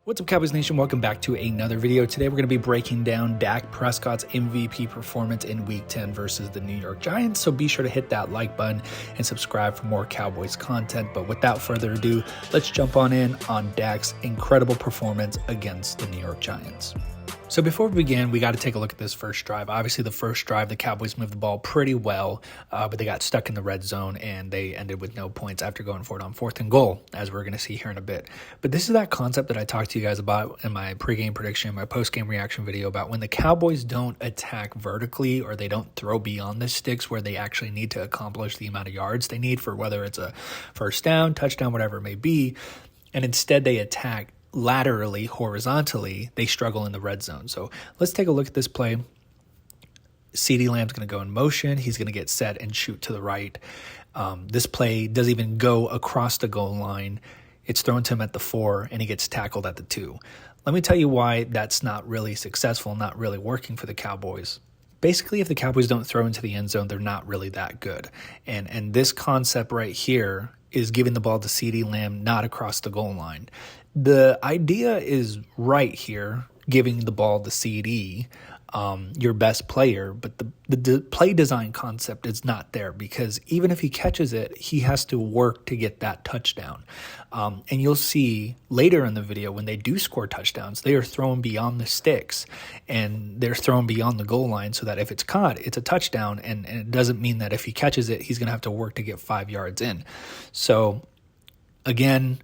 What's up, Cowboys Nation? Welcome back to another video. Today we're going to be breaking down Dak Prescott's MVP performance in Week 10 versus the New York Giants. So be sure to hit that like button and subscribe for more Cowboys content. But without further ado, let's jump on in on Dak's incredible performance against the New York Giants. So before we begin, we got to take a look at this first drive. Obviously, the first drive, the Cowboys moved the ball pretty well, but they got stuck in the red zone, and they ended with no points after going for it on 4th and goal, as we're going to see here in a bit. But this is that concept that I talked to you guys about in my pregame prediction, my postgame reaction video, about when the Cowboys don't attack vertically or they don't throw beyond the sticks where they actually need to accomplish the amount of yards they need for whether it's a first down, touchdown, whatever it may be, and instead they attack laterally, horizontally, they struggle in the red zone. So let's take a look at this play. CeeDee Lamb's going to go in motion. He's going to get set and shoot to the right. This play doesn't even go across the goal line. It's thrown to him at the 4, and he gets tackled at the 2. Let me tell you why that's not really successful, not really working for the Cowboys. Basically, if the Cowboys don't throw into the end zone, they're not really that good. And this concept right here is giving the ball to CeeDee Lamb, not across the goal line. The idea is right here, giving the ball to CD, your best player, but the play design concept is not there, because even if he catches it, he has to work to get that touchdown. And you'll see later in the video when they do score touchdowns, they are thrown beyond the sticks and they're thrown beyond the goal line so that if it's caught, it's a touchdown. And it doesn't mean that if he catches it, he's going to have to work to get 5 yards in. So again,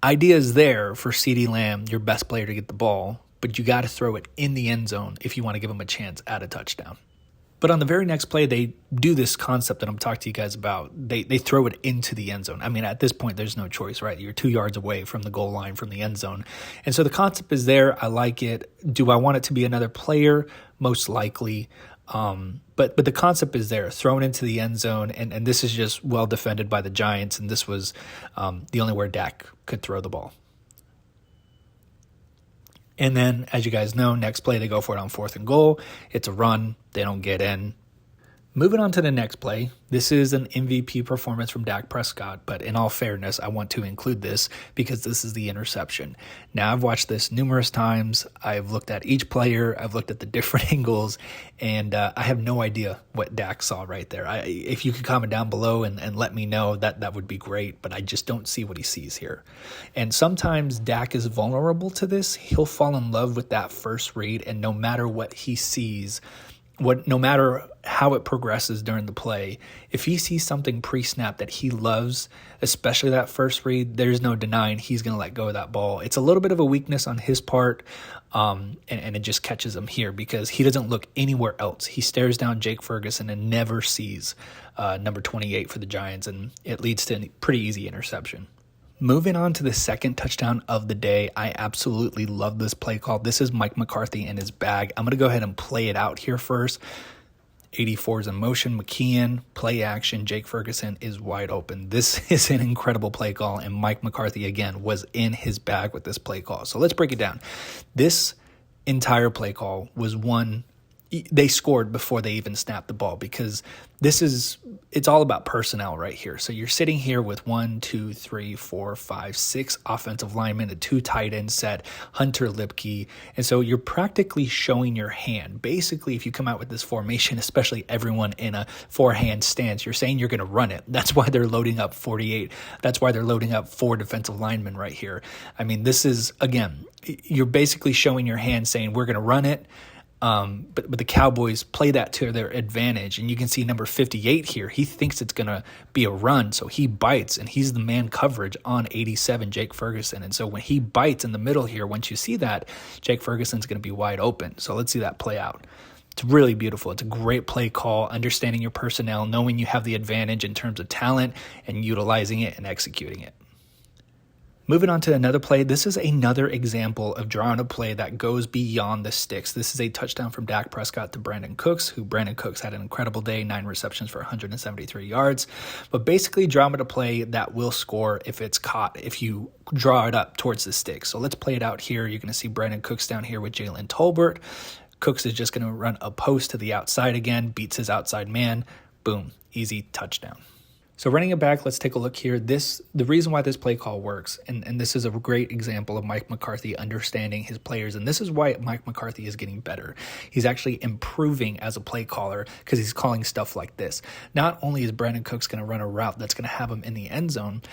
idea is there for CeeDee Lamb, your best player, to get the ball, but you got to throw it in the end zone if you want to give him a chance at a touchdown. But on the very next play, they do this concept that I'm talking to you guys about. They throw it into the end zone. I mean, at this point, there's no choice, right? You're 2 yards away from the goal line, from the end zone. And so the concept is there. I like it. Do I want it to be another player? Most likely. But the concept is there, thrown into the end zone, and this is just well defended by the Giants, and this was the only where Dak could throw the ball. And then, as you guys know, next play, they go for it on 4th and goal. It's a run. They don't get in. Moving on to the next play, this is an MVP performance from Dak Prescott, but in all fairness, I want to include this because this is the interception. Now, I've watched this numerous times. I've looked at each player. I've looked at the different angles, and I have no idea what Dak saw right there. If you could comment down below and let me know, that would be great, but I just don't see what he sees here. And sometimes Dak is vulnerable to this. He'll fall in love with that first read, and no matter what he sees, no matter how it progresses during the play, if he sees something pre-snap that he loves, especially that first read, there's no denying he's going to let go of that ball. It's a little bit of a weakness on his part, and it just catches him here because he doesn't look anywhere else. He stares down Jake Ferguson and never sees number 28 for the Giants, and it leads to a pretty easy interception. Moving on to the second touchdown of the day, I absolutely love this play call. This is Mike McCarthy in his bag. I'm going to go ahead and play it out here first. 84 is in motion. McKeon, play action. Jake Ferguson is wide open. This is an incredible play call, and Mike McCarthy, again, was in his bag with this play call. So let's break it down. This entire play call was one. They scored before they even snapped the ball, because it's all about personnel right here. So you're sitting here with 1, 2, 3, 4, 5, 6 offensive linemen, a 2 tight end set, Hunter Lipke. And so you're practically showing your hand. Basically, if you come out with this formation, especially everyone in a 4-hand stance, you're saying you're going to run it. That's why they're loading up 48. That's why they're loading up 4 defensive linemen right here. I mean, this is, again, you're basically showing your hand saying we're going to run it. But the Cowboys play that to their advantage, and you can see number 58 here. He thinks it's going to be a run, so he bites, and he's the man coverage on 87, Jake Ferguson. And so when he bites in the middle here, once you see that, Jake Ferguson's going to be wide open. So let's see that play out. It's really beautiful. It's a great play call, understanding your personnel, knowing you have the advantage in terms of talent, and utilizing it and executing it. Moving on to another play, this is another example of drawing a play that goes beyond the sticks. This is a touchdown from Dak Prescott to Brandin Cooks, Brandin Cooks had an incredible day, 9 receptions for 173 yards. But basically drawing a play that will score if it's caught, if you draw it up towards the sticks. So let's play it out here. You're going to see Brandin Cooks down here with Jalen Tolbert. Cooks is just going to run a post to the outside again, beats his outside man. Boom, easy touchdown. So running it back, let's take a look here. The reason why this play call works, and this is a great example of Mike McCarthy understanding his players, and this is why Mike McCarthy is getting better. He's actually improving as a play caller because he's calling stuff like this. Not only is Brandin Cooks going to run a route that's going to have him in the end zone,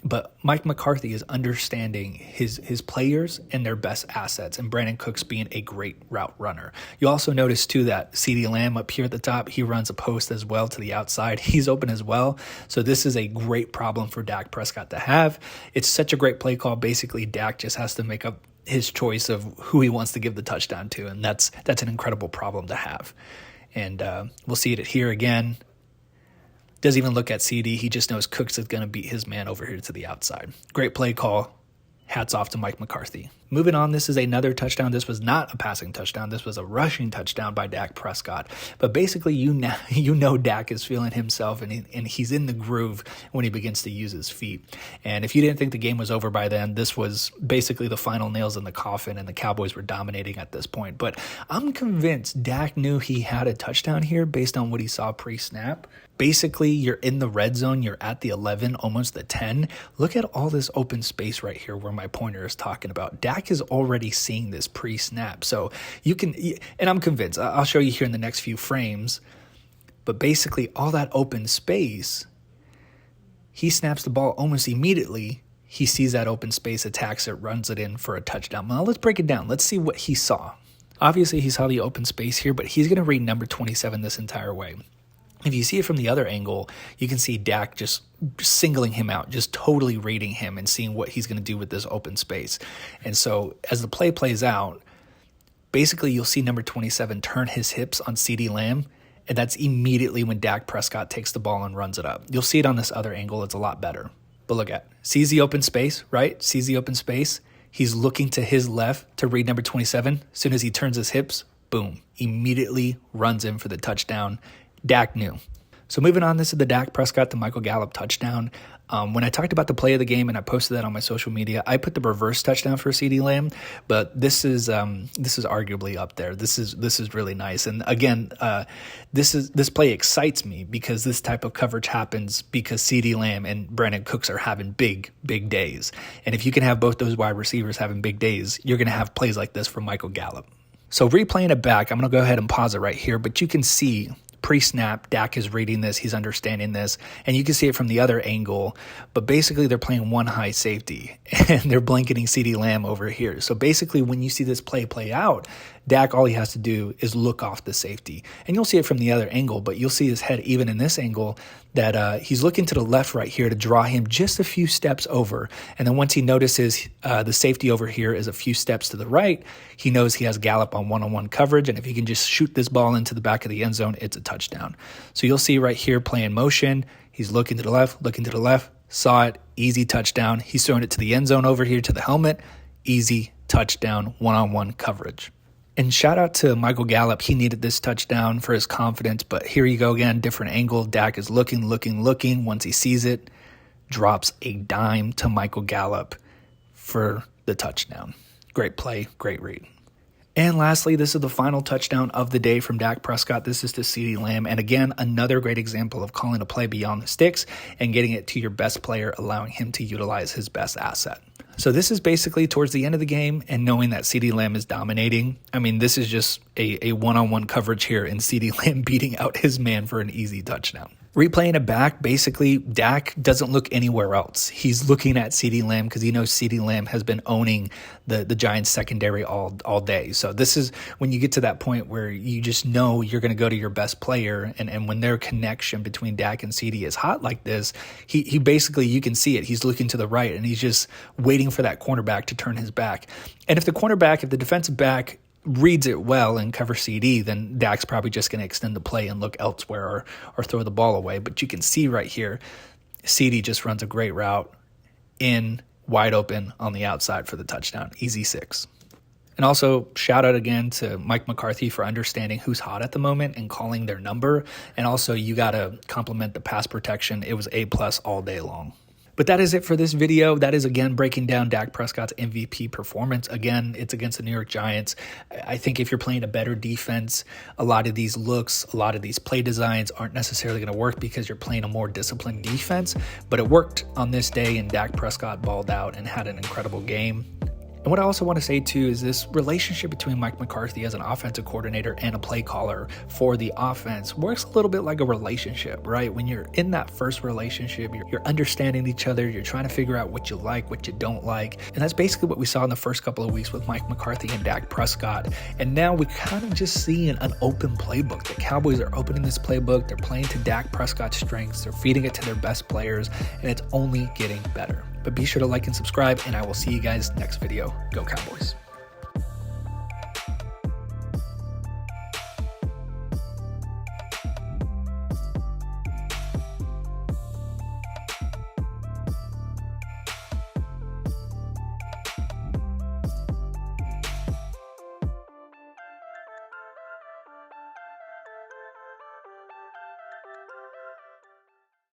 but Mike McCarthy is understanding his players and their best assets, and Brandin Cooks being a great route runner. You also notice, too, that CeeDee Lamb up here at the top, he runs a post as well to the outside. He's open as well. So this is a great problem for Dak Prescott to have. It's such a great play call. Basically, Dak just has to make up his choice of who he wants to give the touchdown to, and that's an incredible problem to have. And we'll see it here again. Doesn't even look at CD. He just knows Cooks is going to beat his man over here to the outside. Great play call. Hats off to Mike McCarthy. Moving on, this is another touchdown. This was not a passing touchdown. This was a rushing touchdown by Dak Prescott. But basically, you know Dak is feeling himself, and he's in the groove when he begins to use his feet. And if you didn't think the game was over by then, this was basically the final nails in the coffin, and the Cowboys were dominating at this point. But I'm convinced Dak knew he had a touchdown here based on what he saw pre-snap. Basically, you're in the red zone. You're at the 11, almost the 10. Look at all this open space right here where my pointer is talking about. Dak is already seeing this pre-snap. So you can, and I'm convinced, I'll show you here in the next few frames, but basically all that open space, he snaps the ball almost immediately. He sees that open space, attacks it, runs it in for a touchdown. Now let's break it down. Let's see what he saw. Obviously, he saw the open space here, but he's going to read number 27 this entire way. If you see it from the other angle, you can see Dak just singling him out, just totally reading him and seeing what he's going to do with this open space. And so as the play plays out, basically you'll see number 27 turn his hips on CeeDee Lamb, and that's immediately when Dak Prescott takes the ball and runs it up. You'll see it on this other angle. It's a lot better. But look at, sees the open space, right? Sees the open space. He's looking to his left to read number 27. As soon as he turns his hips, boom, immediately runs in for the touchdown. Dak knew. So moving on, this is the Dak Prescott to Michael Gallup touchdown. When I talked about the play of the game and I posted that on my social media, I put the reverse touchdown for CeeDee Lamb, but this is arguably up there. This is really nice. And again, this play excites me because this type of coverage happens because CeeDee Lamb and Brandin Cooks are having big days. And if you can have both those wide receivers having big days, you're going to have plays like this from Michael Gallup. So replaying it back, I'm going to go ahead and pause it right here, but you can see pre-snap, Dak is reading this, he's understanding this, and you can see it from the other angle, but basically they're playing one high safety, and they're blanketing CeeDee Lamb over here. So basically when you see this play out, Dak, all he has to do is look off the safety. And you'll see it from the other angle, but you'll see his head even in this angle that he's looking to the left right here to draw him just a few steps over. And then once he notices the safety over here is a few steps to the right, he knows he has Gallup on one-on-one coverage. And if he can just shoot this ball into the back of the end zone, it's a touchdown. So you'll see right here playing motion. He's looking to the left, saw it, easy touchdown. He's throwing it to the end zone over here to the helmet, easy touchdown, one-on-one coverage. And shout out to Michael Gallup. He needed this touchdown for his confidence, but here you go again, different angle. Dak is looking. Once he sees it, drops a dime to Michael Gallup for the touchdown. Great play, great read. And lastly, this is the final touchdown of the day from Dak Prescott. This is to CeeDee Lamb. And again, another great example of calling a play beyond the sticks and getting it to your best player, allowing him to utilize his best asset. So this is basically towards the end of the game and knowing that CeeDee Lamb is dominating. I mean, this is just a one-on-one coverage here and CeeDee Lamb beating out his man for an easy touchdown. Replaying it back, basically, Dak doesn't look anywhere else. He's looking at CeeDee Lamb because he knows CeeDee Lamb has been owning the Giants secondary all day. So this is when you get to that point where you just know you're going to go to your best player, and when their connection between Dak and CeeDee is hot like this, he basically, you can see it. He's looking to the right, and he's just waiting for that cornerback to turn his back. And if the defensive back reads it well and covers CD, then Dak's probably just going to extend the play and look elsewhere or throw the ball away. But you can see right here, CD just runs a great route in wide open on the outside for the touchdown. Easy 6. And also shout out again to Mike McCarthy for understanding who's hot at the moment and calling their number. And also you got to compliment the pass protection. It was A+ all day long. But that is it for this video. That is, again, breaking down Dak Prescott's MVP performance. Again, it's against the New York Giants. I think if you're playing a better defense, a lot of these looks, a lot of these play designs aren't necessarily going to work because you're playing a more disciplined defense. But it worked on this day, and Dak Prescott balled out and had an incredible game. And what I also want to say too is this relationship between Mike McCarthy as an offensive coordinator and a play caller for the offense works a little bit like a relationship, right? When you're in that first relationship, you're understanding each other, you're trying to figure out what you like, what you don't like. And that's basically what we saw in the first couple of weeks with Mike McCarthy and Dak Prescott. And now we kind of just see an open playbook. The Cowboys are opening this playbook. They're playing to Dak Prescott's strengths. They're feeding it to their best players, and it's only getting better. But be sure to like and subscribe, and I will see you guys next video. Go Cowboys.